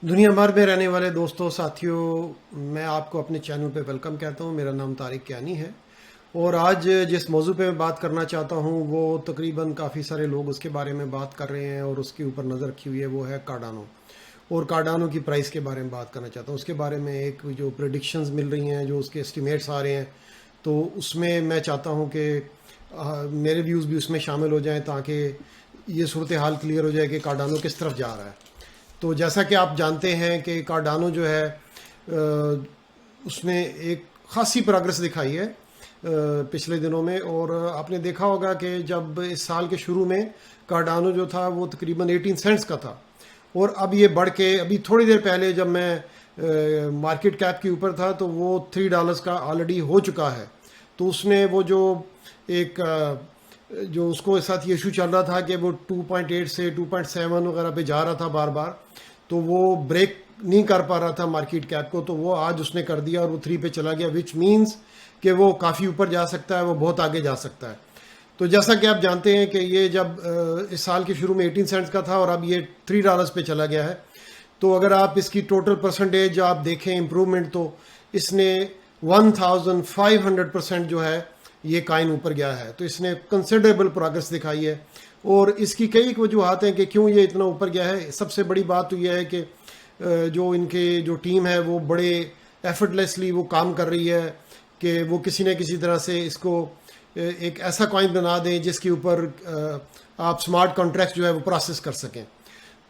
दुनिया भर में रहने वाले दोस्तों साथियों, मैं आपको अपने चैनल पे वेलकम कहता हूँ। मेरा नाम तारिक कियानी है और आज जिस मौजू पे मैं बात करना चाहता हूँ वो तकरीबन काफ़ी सारे लोग उसके बारे में बात कर रहे हैं और उसके ऊपर नज़र रखी हुई है, वो है कार्डानो। और कार्डानो की प्राइस के बारे में बात करना चाहता हूँ। उसके बारे में एक जो प्रेडिक्शंस मिल रही हैं, जो उसके एस्टिमेट्स आ रहे हैं, तो उसमें मैं चाहता हूँ कि मेरे व्यूज़ भी उसमें शामिल हो जाएँ ताकि ये सूरत हाल क्लियर हो जाए कि कार्डानो किस तरफ जा रहा है। तो जैसा कि आप जानते हैं कि कार्डानो जो है उसने एक खासी प्रोग्रेस दिखाई है पिछले दिनों में। और आपने देखा होगा कि जब इस साल के शुरू में कार्डानो जो था वो तकरीबन 18 सेंट्स का था और अब ये बढ़ के अभी थोड़ी देर पहले जब मैं मार्केट कैप के ऊपर था तो वो $3 का ऑलरेडी हो चुका है। तो उसने वो जो एक जो उसको साथ ये इशू चल रहा था कि वो 2.8 से 2.7 वगैरह पे जा रहा था बार बार, तो वो ब्रेक नहीं कर पा रहा था मार्केट कैप को, तो वो आज उसने कर दिया और वो 3 पे चला गया, विच मीन्स कि वो काफ़ी ऊपर जा सकता है, वो बहुत आगे जा सकता है। तो जैसा कि आप जानते हैं कि ये जब इस साल के शुरू में 18 सेंट्स का था और अब ये $3 पे चला गया है। तो अगर आप इसकी टोटल परसेंटेज आप देखें इम्प्रूवमेंट, तो इसने 1500% जो है ये काइन ऊपर गया है। तो इसने कंसिडरेबल प्रोग्रेस दिखाई है और इसकी कई वजूहत हैं कि क्यों ये इतना ऊपर गया है। सबसे बड़ी बात तो यह है कि जो इनके जो टीम है वो बड़े एफर्टलेसली वो काम कर रही है कि वो किसी न किसी तरह से इसको एक ऐसा कॉइन बना दें जिसके ऊपर आप स्मार्ट कॉन्ट्रैक्ट जो है वो प्रोसेस कर सकें।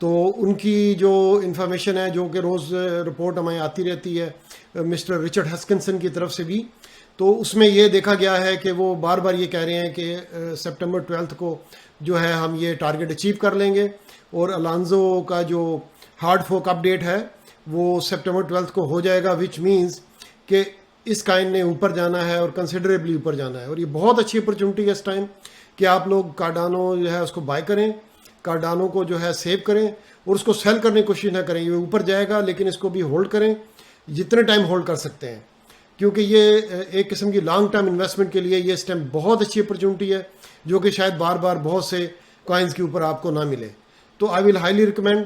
तो उनकी जो इंफॉर्मेशन है, जो कि रोज़ रिपोर्ट हमें आती रहती है मिस्टर रिचर्ड हस्किंसन की तरफ से भी, तो उसमें ये देखा गया है कि वो बार बार ये कह रहे हैं कि सितंबर 12 को जो है हम ये टारगेट अचीव कर लेंगे। और अलांजो का जो हार्ड फोक अपडेट है वो सितंबर 12 को हो जाएगा, विच मीन्स कि इस काइन ने ऊपर जाना है और कंसिडरेबली ऊपर जाना है। और ये बहुत अच्छी अपॉर्चुनिटी है इस टाइम कि आप लोग कार्डानो जो है उसको बाय करें, कार्डानो को जो है सेव करें और उसको सेल करने की कोशिश ना करें। ये ऊपर जाएगा लेकिन इसको भी होल्ड करें, जितने टाइम होल्ड कर सकते हैं, क्योंकि ये एक किस्म की लॉन्ग टर्म इन्वेस्टमेंट के लिए ये इस टाइम बहुत अच्छी अपॉर्चुनिटी है जो कि शायद बार बार बहुत से कॉइन्स के ऊपर आपको ना मिले। तो आई विल हाईली रिकमेंड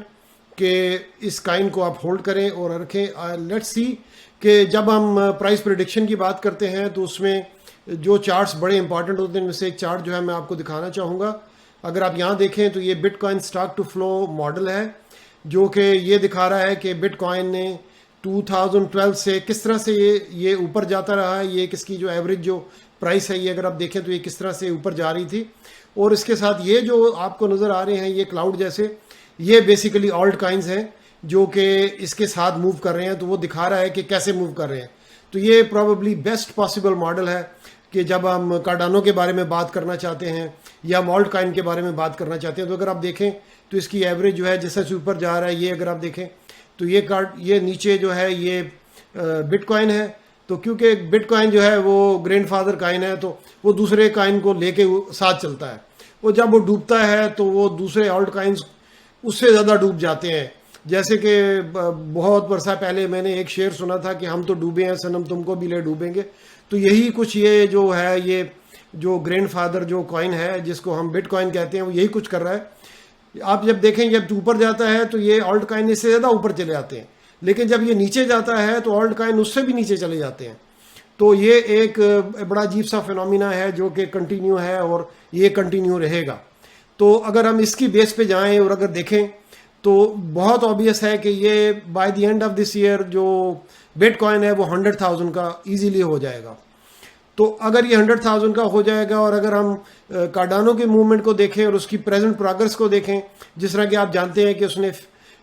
कि इस काइन को आप होल्ड करें और रखें। लेट्स सी कि जब हम प्राइस प्रेडिक्शन की बात करते हैं तो उसमें जो चार्ट्स बड़े इंपॉर्टेंट होते हैं, उनमें से एक चार्ट जो है मैं आपको दिखाना चाहूँगा। अगर आप यहाँ देखें तो ये bitcoin stock to flow model है, जो कि ये दिखा रहा है कि बिटकॉइन ने 2012 से किस तरह से ये ऊपर जाता रहा है। ये किसकी जो एवरेज जो प्राइस है, ये अगर आप देखें तो ये किस तरह से ऊपर जा रही थी। और इसके साथ ये जो आपको नज़र आ रहे हैं ये क्लाउड जैसे, ये बेसिकली ऑल्ट काइंस हैं जो कि इसके साथ मूव कर रहे हैं। तो वो दिखा रहा है कि कैसे मूव कर रहे हैं। तो ये प्रॉबेबली बेस्ट पॉसिबल मॉडल है कि जब हम कार्डानो के बारे में बात करना चाहते हैं या ऑल्ट काइन के बारे में बात करना चाहते हैं। तो अगर आप देखें तो इसकी एवरेज जो है जैसे से ऊपर जा रहा है, ये अगर आप देखें तो ये नीचे जो है ये बिटकॉइन है। तो क्योंकि बिटकॉइन जो है वो ग्रैंडफादर काइन है, तो वो दूसरे काइन को लेके साथ चलता है। और जब वो डूबता है तो वो दूसरे ऑल्ट काइन्स उससे ज़्यादा डूब जाते हैं। जैसे कि बहुत वर्षा पहले मैंने एक शेर सुना था कि हम तो डूबे हैं सनम, तुमको भी ले डूबेंगे। तो यही कुछ ये जो है, ये जो ग्रैंडफादर जो कॉइन है जिसको हम बिटकॉइन कहते हैं, वो यही कुछ कर रहा है। आप जब देखें जब ऊपर जाता है तो ये ऑल्ट काइन इससे ज़्यादा ऊपर चले जाते हैं, लेकिन जब ये नीचे जाता है तो ऑल्ट काइन उससे भी नीचे चले जाते हैं। तो ये एक बड़ा अजीब सा फिनोमिना है जो कि कंटिन्यू है और ये कंटिन्यू रहेगा। तो अगर हम इसकी बेस पे जाएं और अगर देखें तो बहुत ऑब्वियस है कि ये by the end of this year जो बिटकॉइन है वो 100,000 का इजीली हो जाएगा। तो अगर ये 100,000 का हो जाएगा और अगर हम कार्डानो के मूवमेंट को देखें और उसकी प्रेजेंट प्रोग्रेस को देखें, जिस तरह कि आप जानते हैं कि उसने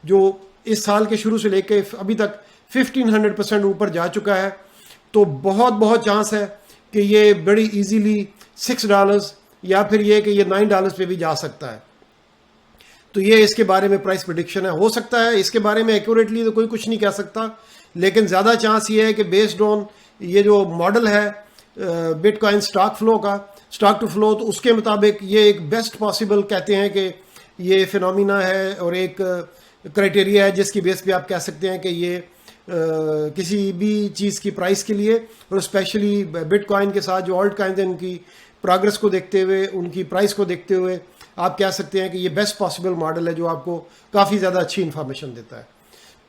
जो इस साल के शुरू से लेकर अभी तक 1500% ऊपर जा चुका है। तो बहुत चांस है कि ये बड़ी इजीली $6 या फिर ये कि ये $9 पे भी जा सकता है। तो ये इसके बारे में प्राइस प्रेडिक्शन है। हो सकता है इसके बारे में एक्यूरेटली तो कोई कुछ नहीं कह सकता, लेकिन ज़्यादा चांस ये है कि बेस्ड ऑन ये जो मॉडल है बिटकॉइन स्टॉक टू फ्लो, तो उसके मुताबिक ये एक बेस्ट पॉसिबल कहते हैं कि ये फिनोमिना है और एक क्राइटेरिया है जिसकी बेस पे आप कह सकते हैं कि ये किसी भी चीज़ की प्राइस के लिए और स्पेशली बिटकॉइन के साथ जो ऑल्ट काइंस हैं उनकी प्रोग्रेस को देखते हुए, उनकी प्राइस को देखते हुए आप कह सकते हैं कि ये बेस्ट पॉसिबल मॉडल है जो आपको काफ़ी ज़्यादा अच्छी इन्फॉर्मेशन देता है।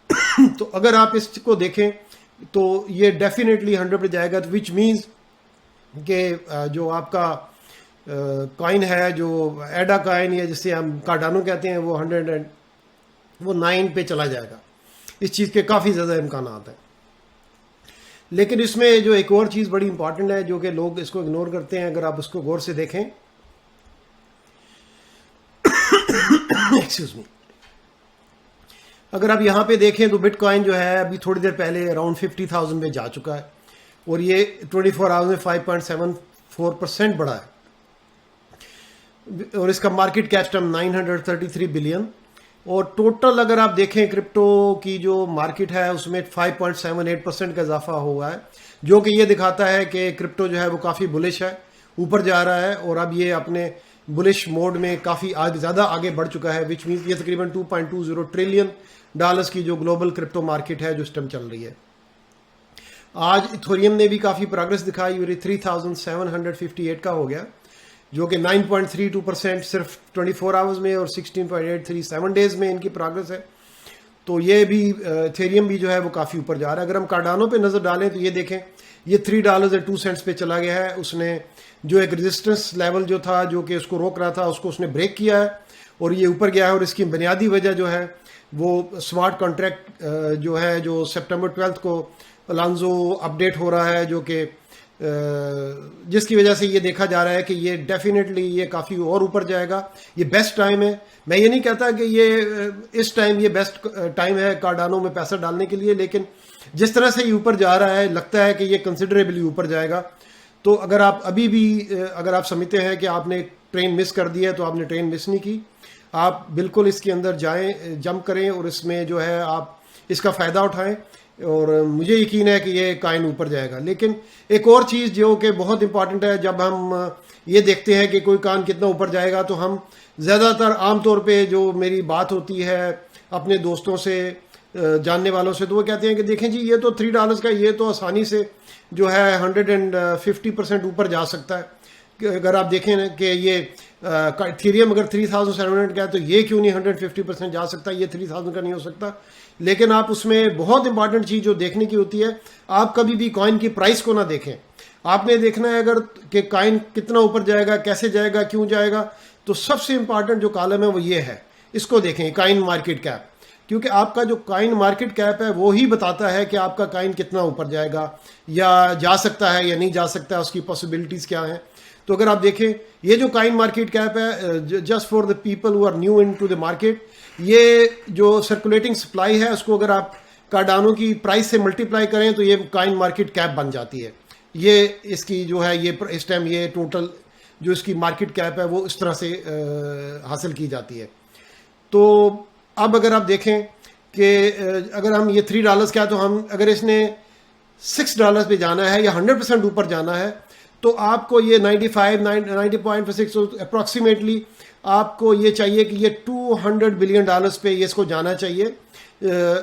तो अगर आप इसको देखें तो ये डेफिनेटली 100 पे जाएगा, तो विच मीन्स कि जो आपका कॉइन है, जो एडा कॉइन या जिसे हम कार्डानो कहते हैं, वो 9 पे चला जाएगा। इस चीज़ के काफ़ी ज़्यादा इम्कान हैं। लेकिन इसमें जो एक और चीज़ बड़ी इंपॉर्टेंट है जो कि लोग इसको इग्नोर करते हैं, अगर आप उसको गौर से देखें एक्सक्यूज मी, अगर आप यहाँ पे देखें तो बिटकॉइन जो है अभी थोड़ी देर पहले अराउंड 50,000 पे जा चुका है और ये 24 आवर्स में 5.74% बढ़ा है और इसका मार्केट कैप 933 बिलियन। और टोटल अगर आप देखें क्रिप्टो की जो मार्केट है उसमें 5.78% का इजाफा हुआ है, जो कि ये दिखाता है कि क्रिप्टो जो है वो काफ़ी बुलिश है, ऊपर जा रहा है और अब ये अपने बुलिश मोड में काफ़ी ज़्यादा आगे बढ़ चुका है, विच मीन्स ये तकरीबन $2.20 ट्रिलियन की जो ग्लोबल क्रिप्टो मार्केट है जो इस टाइम चल रही है। आज इथोरियम ने भी काफ़ी प्रोग्रेस दिखाई और 3,758 का हो गया, जो कि 9.32% सिर्फ 24 आवर्स में और 16.837 डेज में इनकी प्रोग्रेस है। तो ये भी इथेरियम भी जो है वो काफ़ी ऊपर जा रहा है। अगर हम कार्डानो पे नज़र डालें तो ये देखें, ये $3.02 पे चला गया है। उसने जो एक रेजिस्टेंस लेवल जो था जो कि उसको रोक रहा था उसको उसने ब्रेक किया है और ये ऊपर गया है। और इसकी बुनियादी वजह जो है वो स्मार्ट कॉन्ट्रैक्ट जो है, जो सितंबर 12 को अलांजो अपडेट हो रहा है, जो कि जिसकी वजह से ये देखा जा रहा है कि ये डेफिनेटली ये काफ़ी और ऊपर जाएगा। ये बेस्ट टाइम है। मैं ये नहीं कहता कि ये इस टाइम ये बेस्ट टाइम है कार्डानो में पैसा डालने के लिए, लेकिन जिस तरह से ये ऊपर जा रहा है लगता है कि ये कंसिडरेबली ऊपर जाएगा। तो अगर आप अभी भी अगर आप समझते हैं कि आपने ट्रेन मिस कर दी है तो आपने ट्रेन मिस नहीं की, आप बिल्कुल इसके अंदर जाएं, जंप करें और इसमें जो है आप इसका फ़ायदा उठाएं और मुझे यकीन है कि ये कॉइन ऊपर जाएगा। लेकिन एक और चीज़ जो कि बहुत इंपॉर्टेंट है, जब हम ये देखते हैं कि कोई कॉइन कितना ऊपर जाएगा तो हम ज़्यादातर आमतौर पे जो मेरी बात होती है अपने दोस्तों से, जानने वालों से, तो वो कहते हैं कि देखें जी ये तो $3 का, ये तो आसानी से जो है 150% ऊपर जा सकता है। अगर आप देखें ना कि ये इथेरियम अगर 3,700 का है तो ये क्यों नहीं 150% जा सकता, ये 3,000 का नहीं हो सकता। लेकिन आप उसमें बहुत इंपॉर्टेंट चीज़ जो देखने की होती है, आप कभी भी कॉइन की प्राइस को ना देखें। आपने देखना है अगर कि कॉइन कितना ऊपर जाएगा, कैसे जाएगा, क्यों जाएगा, तो सबसे इंपॉर्टेंट जो कॉलम है वो ये है, इसको देखें, कॉइन मार्केट कैप। क्योंकि आपका जो कॉइन मार्केट कैप है वो ही बताता है कि आपका कॉइन कितना ऊपर जाएगा या जा सकता है या नहीं जा सकता है, उसकी पॉसिबिलिटीज़ क्या हैं। तो अगर आप देखें ये जो कॉइन मार्केट कैप है, just for the people who are new into the market, ये जो सर्कुलेटिंग सप्लाई है उसको अगर आप कार्डानो की प्राइस से मल्टीप्लाई करें तो ये कॉइन मार्केट कैप बन जाती है। ये इसकी जो है ये इस टाइम ये टोटल जो इसकी मार्केट कैप है वो इस तरह से हासिल की जाती है। तो अब अगर आप देखें कि अगर हम ये $3 क्या, तो हम अगर इसने $6 पे जाना है या 100% ऊपर जाना है तो आपको ये 90.6 अप्रॉक्सीमेटली आपको ये चाहिए कि ये $200 बिलियन पे ये इसको जाना चाहिए,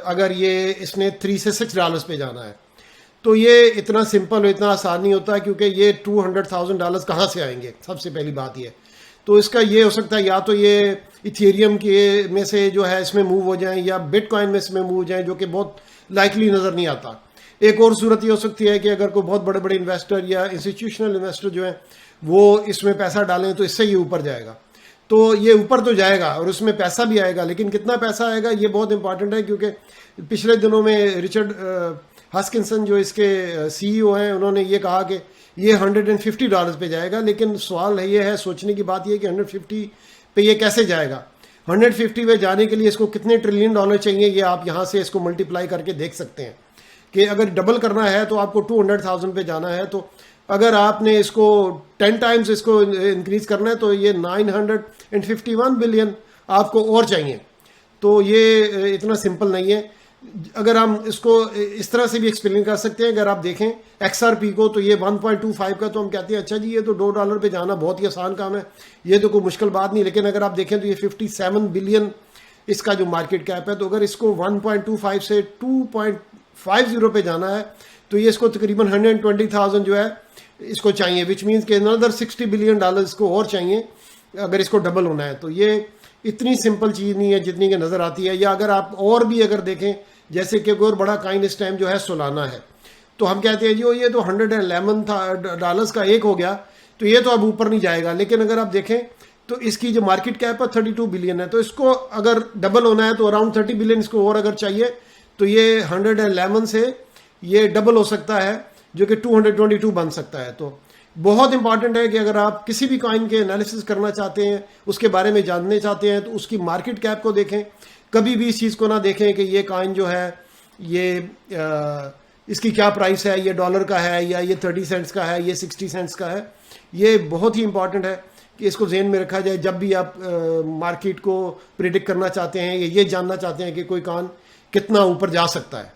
अगर ये इसने $3 से $6 पे जाना है। तो ये इतना सिंपल और इतना आसान नहीं होता, क्योंकि ये $200,000 कहाँ से आएंगे, सबसे पहली बात ये। तो इसका ये हो सकता है या तो ये इथेरियम के में से जो है इसमें मूव हो जाएं या बिटकॉइन में इसमें मूव हो जाएं, जो कि बहुत लाइकली नज़र नहीं आता। एक और सूरत ये हो सकती है कि अगर कोई बहुत बड़े बड़े इन्वेस्टर या इंस्टीट्यूशनल इन्वेस्टर जो हैं वो इसमें पैसा डालें तो इससे ये ऊपर जाएगा। तो ये ऊपर तो जाएगा और उसमें पैसा भी आएगा, लेकिन कितना पैसा आएगा ये बहुत इंपॉर्टेंट है। क्योंकि पिछले दिनों में रिचर्ड हस्किंसन जो इसके CEO हैं, उन्होंने ये कहा कि ये $150 पे जाएगा। लेकिन सवाल ये है, सोचने की बात ये कि 150 पे ये कैसे जाएगा। 150 पे जाने के लिए इसको कितने $1 ट्रिलियन चाहिए, ये आप यहाँ से इसको मल्टीप्लाई करके देख सकते हैं कि अगर डबल करना है तो आपको 200,000 पे जाना है। तो अगर आपने इसको 10 टाइम्स इसको इंक्रीज करना है तो ये 951 बिलियन आपको और चाहिए। तो ये इतना सिंपल नहीं है। अगर हम इसको इस तरह से भी एक्सप्लेन कर सकते हैं, अगर आप देखें XRP को तो ये 1.25 का, तो हम कहते हैं अच्छा जी ये तो $2 पे जाना बहुत ही आसान काम है, ये तो कोई मुश्किल बात नहीं। लेकिन अगर आप देखें तो ये 57 बिलियन इसका जो मार्केट कैप है, तो अगर इसको 1.25 से 2.50 पे जाना है तो ये इसको तकरीबन 120,000 जो है इसको चाहिए, विच मीन्स कि अनदर $60 बिलियन इसको और चाहिए अगर इसको डबल होना है। तो ये इतनी सिंपल चीज़ नहीं है जितनी कि नज़र आती है। या अगर आप और भी अगर देखें जैसे कि कोई और बड़ा काइन इस टाइम जो है सोलाना है, तो हम कहते हैं जी ये तो $111 का एक हो गया, तो ये तो अब ऊपर नहीं जाएगा। लेकिन अगर आप देखें तो इसकी जो मार्केट कैप है 32 बिलियन है, तो इसको अगर डबल होना है तो अराउंड 30 बिलियन इसको और अगर चाहिए तो ये 111 से ये डबल हो सकता है, जो कि 222 बन सकता है। तो बहुत इंपॉर्टेंट है कि अगर आप किसी भी कॉइन के एनालिसिस करना चाहते हैं, उसके बारे में जानने चाहते हैं, तो उसकी मार्केट कैप को देखें। कभी भी इस चीज़ को ना देखें कि ये कॉइन जो है ये इसकी क्या प्राइस है, ये डॉलर का है या ये 30 सेंट्स का है, ये 60 सेंट्स का है। ये बहुत ही इंपॉर्टेंट है कि इसको ज़हन में रखा जाए जब भी आप मार्केट को प्रिडिक्ट करना चाहते हैं या ये जानना चाहते हैं कि कोई कॉइन कितना ऊपर जा सकता है।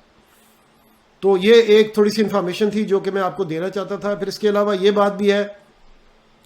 तो ये एक थोड़ी सी इंफॉर्मेशन थी जो कि मैं आपको देना चाहता था। फिर इसके अलावा ये बात भी है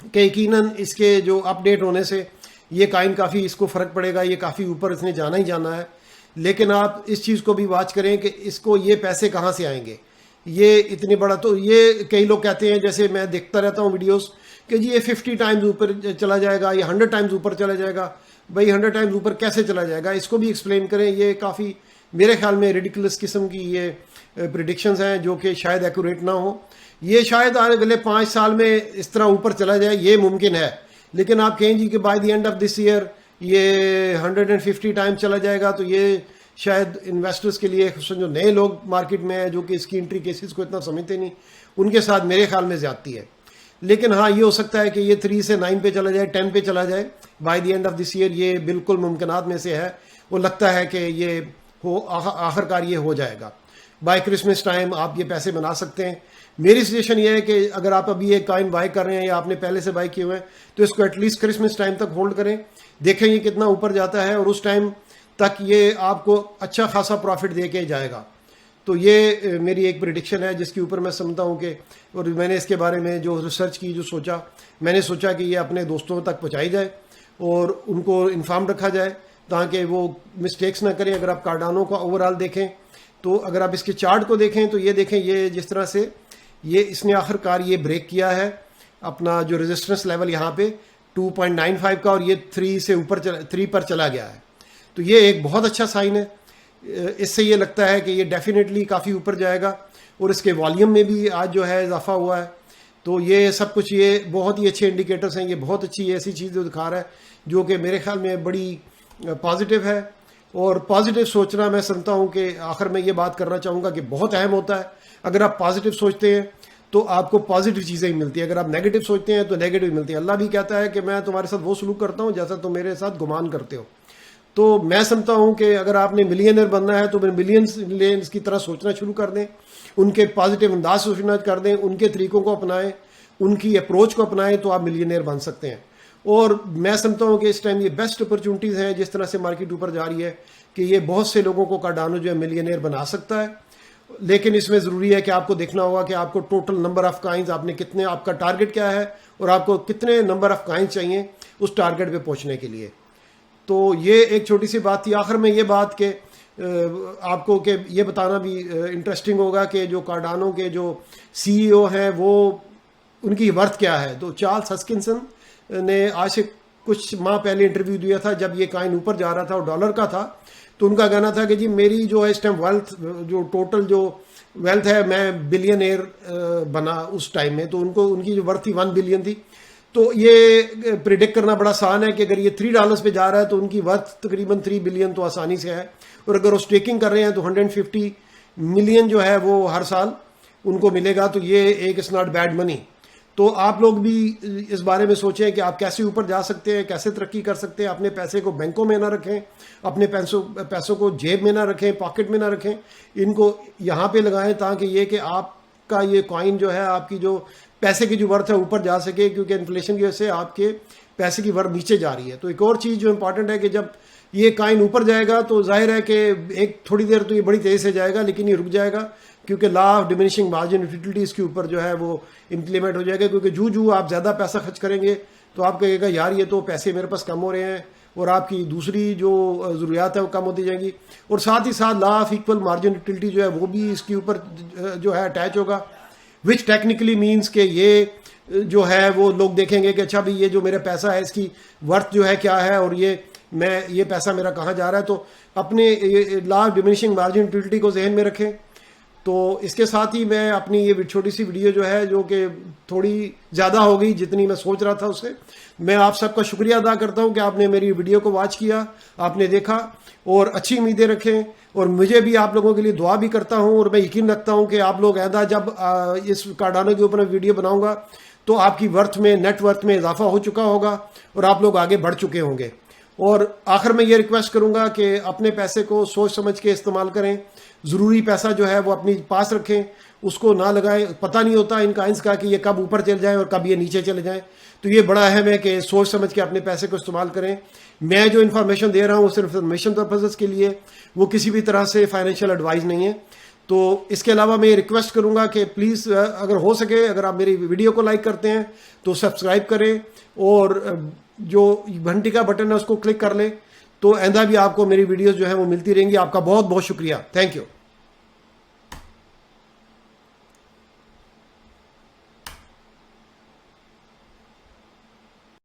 कि यकीनन इसके जो अपडेट होने से ये कॉइन काफ़ी इसको फ़र्क पड़ेगा, ये काफ़ी ऊपर इसने जाना ही जाना है। लेकिन आप इस चीज़ को भी वॉच करें कि इसको ये पैसे कहाँ से आएंगे। ये इतनी बड़ा, तो ये कई लोग कहते हैं, जैसे मैं देखता रहता हूँ वीडियोस, कि जी ये 50 टाइम्स ऊपर चला जाएगा या 100 टाइम्स ऊपर चला जाएगा। भाई 100 टाइम्स ऊपर कैसे चला जाएगा, इसको भी एक्सप्लेन करें। ये काफ़ी मेरे ख्याल में रिडिकुलस किस्म की ये प्रिडिक्शंस हैं जो कि शायद एक्यूरेट ना हो। ये शायद अगले 5 साल में इस तरह ऊपर चला जाए, ये मुमकिन है। लेकिन आप कहें जी कि by the end of this year ये 150 टाइम्स चला जाएगा, तो ये शायद इन्वेस्टर्स के लिए, जो नए लोग मार्केट में हैं जो कि इसकी एंट्री केसेस को इतना समझते नहीं, उनके साथ मेरे ख्याल में ज़्यादती है। लेकिन हाँ, ये हो सकता है कि ये 3 से 9 पे चला जाए, 10 पे चला जाए by the end of this year. ये बिल्कुल मुमकिनात में से है। वो लगता है कि ये हो आखिरकार ये हो जाएगा। बाय क्रिसमस टाइम आप ये पैसे बना सकते हैं। मेरी सजेशन ये है कि अगर आप अभी एक कॉइन बाय कर रहे हैं या आपने पहले से बाय किए हुए हैं, तो इसको एटलीस्ट क्रिसमस टाइम तक होल्ड करें, देखें ये कितना ऊपर जाता है, और उस टाइम तक ये आपको अच्छा खासा प्रॉफिट दे के जाएगा। तो ये मेरी एक प्रिडिक्शन है जिसके ऊपर मैं समझता हूँ कि, और मैंने इसके बारे में जो रिसर्च की, जो सोचा, मैंने सोचा कि ये अपने दोस्तों तक पहुँचाई जाए और उनको इन्फॉर्म रखा जाए ताकि वो मिस्टेक्स ना करें। अगर आप कार्डानो का ओवरऑल देखें, तो अगर आप इसके चार्ट को देखें तो ये देखें, ये जिस तरह से ये इसने आखिरकार ये ब्रेक किया है अपना जो रेजिस्टेंस लेवल यहाँ पे 2.95 का, और ये 3 से ऊपर 3 पर चला गया है। तो ये एक बहुत अच्छा साइन है। इससे ये लगता है कि ये डेफिनेटली काफ़ी ऊपर जाएगा, और इसके वॉल्यूम में भी आज जो है इजाफा हुआ है। तो ये सब कुछ, ये बहुत ही अच्छे इंडिकेटर्स हैं। ये बहुत अच्छी ऐसी चीज़ जो दिखा रहा है जो कि मेरे ख्याल में बड़ी पॉजिटिव है। और पॉजिटिव सोचना, मैं समझता हूँ कि आखिर में ये बात करना चाहूँगा कि बहुत अहम होता है। अगर आप पॉजिटिव सोचते हैं तो आपको पॉजिटिव चीज़ें ही मिलती है, अगर आप नेगेटिव सोचते हैं तो नेगेटिव मिलती है। अल्लाह भी कहता है कि मैं तुम्हारे साथ वो सलूक करता हूँ जैसा तुम मेरे साथ गुमान करते हो। तो मैं समझता हूँ कि अगर आपने मिलियनर बनना है तो मिलियंस की तरह सोचना शुरू कर दें, उनके पॉजिटिव अंदाज सोचना कर दें, उनके तरीकों को अपनाएं, उनकी अप्रोच को अपनाएं, तो आप मिलियनर बन सकते हैं। और मैं समझता हूँ कि इस टाइम ये बेस्ट अपॉर्चुनिटीज़ हैं, जिस तरह से मार्केट ऊपर जा रही है, कि ये बहुत से लोगों को कार्डानो जो है मिलियनर बना सकता है। लेकिन इसमें ज़रूरी है कि आपको देखना होगा कि आपको टोटल नंबर ऑफ़ कॉइन्स, आपने कितने, आपका टारगेट क्या है और आपको कितने नंबर ऑफ़ कॉइन्स चाहिए उस टारगेट पे पहुंचने के लिए। तो ये एक छोटी सी बात थी। आखिर में ये बात कि आपको कि ये बताना भी इंटरेस्टिंग होगा कि जो कार्डानो के जो CEO हैं वो, उनकी वर्थ क्या है। तो चार्ल्स हस्किंसन ने आज से कुछ माह पहले इंटरव्यू दिया था जब ये कॉइन ऊपर जा रहा था और डॉलर का था। तो उनका कहना था कि जी मेरी जो है इस टाइम वेल्थ, जो टोटल जो वेल्थ है, मैं बिलियनर बना उस टाइम में। तो उनकी जो वर्थ थी 1 बिलियन थी। तो ये प्रिडिक्ट करना बड़ा आसान है कि अगर ये $3 पे जा रहा है तो उनकी वर्थ तकरीबन 3 बिलियन तो आसानी से है। और अगर वो स्टेकिंग कर रहे हैं तो 150 मिलियन जो है वो हर साल उनको मिलेगा। तो ये एक इट्स नॉट बैड मनी। तो आप लोग भी इस बारे में सोचें कि आप कैसे ऊपर जा सकते हैं, कैसे तरक्की कर सकते हैं। अपने पैसे को बैंकों में ना रखें, अपने पैसों को जेब में ना रखें, पॉकेट में ना रखें, इनको यहाँ पे लगाएं ताकि ये कि आपका ये कॉइन जो है, आपकी जो पैसे की जो वर्थ है ऊपर जा सके, क्योंकि इन्फ्लेशन की वजह से आपके पैसे की वर्थ नीचे जा रही है। तो एक और चीज़ जो इंपॉर्टेंट है कि जब ये कॉइन ऊपर जाएगा तो जाहिर है कि एक थोड़ी देर तो ये बड़ी तेज़ी से जाएगा, लेकिन ये रुक जाएगा क्योंकि law of diminishing margin of utilities के ऊपर जो है वो इम्प्लीमेंट हो जाएगा। क्योंकि जू आप ज़्यादा पैसा खर्च करेंगे तो आप कहेगा यार ये तो पैसे मेरे पास कम हो रहे हैं, और आपकी दूसरी जो ज़रूरियात है वो कम होती जाएंगी। और साथ ही साथ law of equal margin utility जो है वो भी इसके ऊपर जो है अटैच होगा, विच टेक्निकली मीन्स के ये जो है वो लोग देखेंगे कि अच्छा भाई ये जो मेरा पैसा है इसकी वर्थ जो है क्या है, और ये मैं ये पैसा मेरा कहाँ जा रहा है। तो अपने law of diminishing margin utility को जहन में रखें। तो इसके साथ ही मैं अपनी ये छोटी सी वीडियो जो है, जो कि थोड़ी ज़्यादा हो गई जितनी मैं सोच रहा था उससे, मैं आप सबका शुक्रिया अदा करता हूं कि आपने मेरी वीडियो को वॉच किया, आपने देखा और अच्छी उम्मीदें रखें। और मुझे भी आप लोगों के लिए दुआ भी करता हूं और मैं यकीन रखता हूं कि आप लोग आइंदा जब इस कार्डानो के ऊपर मैं वीडियो बनाऊंगा तो आपकी वर्थ में, नेट वर्थ में इजाफा हो चुका होगा और आप लोग आगे बढ़ चुके होंगे। और आखिर में ये रिक्वेस्ट करूंगा कि अपने पैसे को सोच समझ के इस्तेमाल करें। ज़रूरी पैसा जो है वो अपनी पास रखें, उसको ना लगाएं। पता नहीं होता इन काइंस का कि ये कब ऊपर चल जाए और कब ये नीचे चले जाए। तो ये बड़ा अहम है कि सोच समझ के अपने पैसे को इस्तेमाल करें। मैं जो इन्फॉर्मेशन दे रहा हूँ सिर्फ इन्फॉर्मेशन पर्पज़ के लिए, वो किसी भी तरह से फाइनेंशियल एडवाइस नहीं है। तो इसके अलावा मैं ये रिक्वेस्ट करूंगा कि प्लीज़ अगर हो सके, अगर आप मेरी वीडियो को लाइक करते हैं तो सब्सक्राइब करें और जो घंटी का बटन है उसको क्लिक कर लें। तो आइंदा भी आपको मेरी वीडियोस जो है वो मिलती रहेंगी। आपका बहुत बहुत शुक्रिया। Thank you.